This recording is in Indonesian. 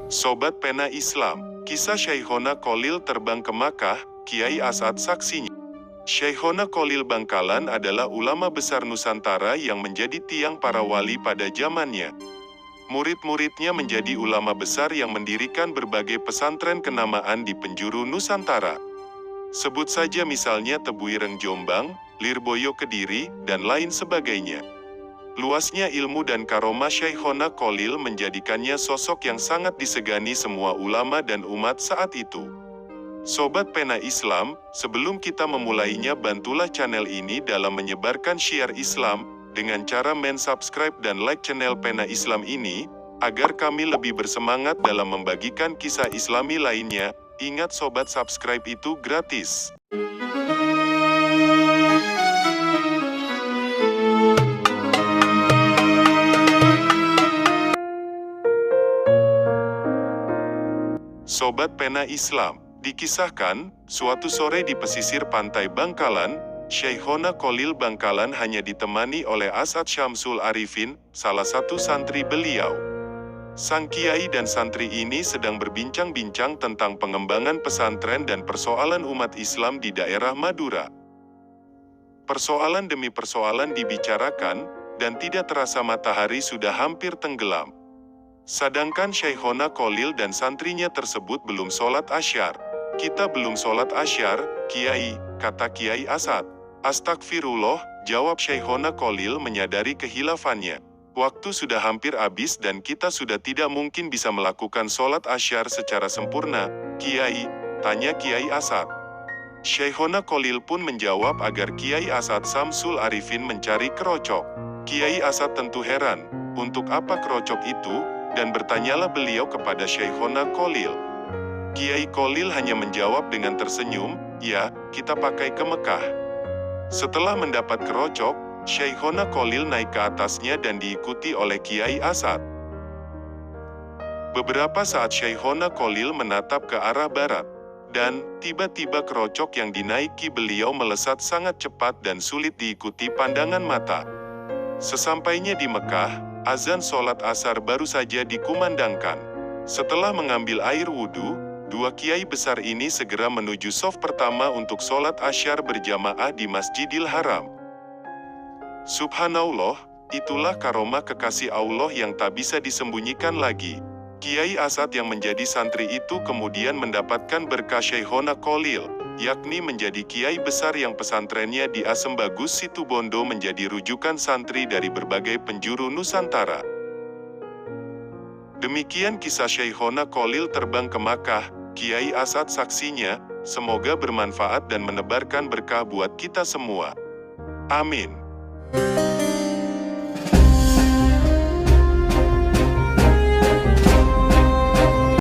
Sobat Pena Islam, kisah Syekhona Kholil terbang ke Makkah, Kiai As'ad saksinya. Syekhona Kholil Bangkalan adalah ulama besar Nusantara yang menjadi tiang para wali pada zamannya. Murid-muridnya menjadi ulama besar yang mendirikan berbagai pesantren kenamaan di penjuru Nusantara. Sebut saja misalnya Tebuireng Jombang, Lirboyo Kediri, dan lain sebagainya. Luasnya ilmu dan karomah Syekhona Kholil menjadikannya sosok yang sangat disegani semua ulama dan umat saat itu. Sobat Pena Islam, sebelum kita memulainya bantulah channel ini dalam menyebarkan syiar Islam, dengan cara subscribe dan like channel Pena Islam ini, agar kami lebih bersemangat dalam membagikan kisah Islami lainnya. Ingat sobat, subscribe itu gratis. Sobat Pena Islam, dikisahkan, suatu sore di pesisir pantai Bangkalan, Syekhona Kholil Bangkalan hanya ditemani oleh As'ad Syamsul Arifin, salah satu santri beliau. Sang kiai dan santri ini sedang berbincang-bincang tentang pengembangan pesantren dan persoalan umat Islam di daerah Madura. Persoalan demi persoalan dibicarakan, dan tidak terasa matahari sudah hampir tenggelam. Sedangkan Syekhona Kholil dan santrinya tersebut belum sholat asyar. "Kita belum sholat asyar, Kiai," kata Kiai As'ad. "Astagfirullah," jawab Syekhona Kholil menyadari kehilafannya. "Waktu sudah hampir habis dan kita sudah tidak mungkin bisa melakukan sholat asyar secara sempurna, Kiai," tanya Kiai As'ad. Syekhona Kholil pun menjawab agar Kiai As'ad Syamsul Arifin mencari kerocok. Kiai As'ad tentu heran, untuk apa kerocok itu? Dan bertanyalah beliau kepada Syekhona Kholil. Kiai Kholil hanya menjawab dengan tersenyum, "Ya, kita pakai ke Mekah." Setelah mendapat kerocok, Syekhona Kholil naik ke atasnya dan diikuti oleh Kiai As'ad. Beberapa saat Syekhona Kholil menatap ke arah barat, dan tiba-tiba kerocok yang dinaiki beliau melesat sangat cepat dan sulit diikuti pandangan mata. Sesampainya di Mekah, azan sholat asar baru saja dikumandangkan. Setelah mengambil air wudhu, dua kiai besar ini segera menuju shaf pertama untuk sholat asyar berjamaah di Masjidil Haram. Subhanallah, itulah karomah kekasih Allah yang tak bisa disembunyikan lagi. Kiai As'ad yang menjadi santri itu kemudian mendapatkan berkah Syekhona Kholil, yakni menjadi kiai besar yang pesantrennya di Asem Bagus Situbondo menjadi rujukan santri dari berbagai penjuru Nusantara. Demikian kisah Syekhona Kholil terbang ke Makkah, Kiai As'ad saksinya, semoga bermanfaat dan menebarkan berkah buat kita semua. Amin.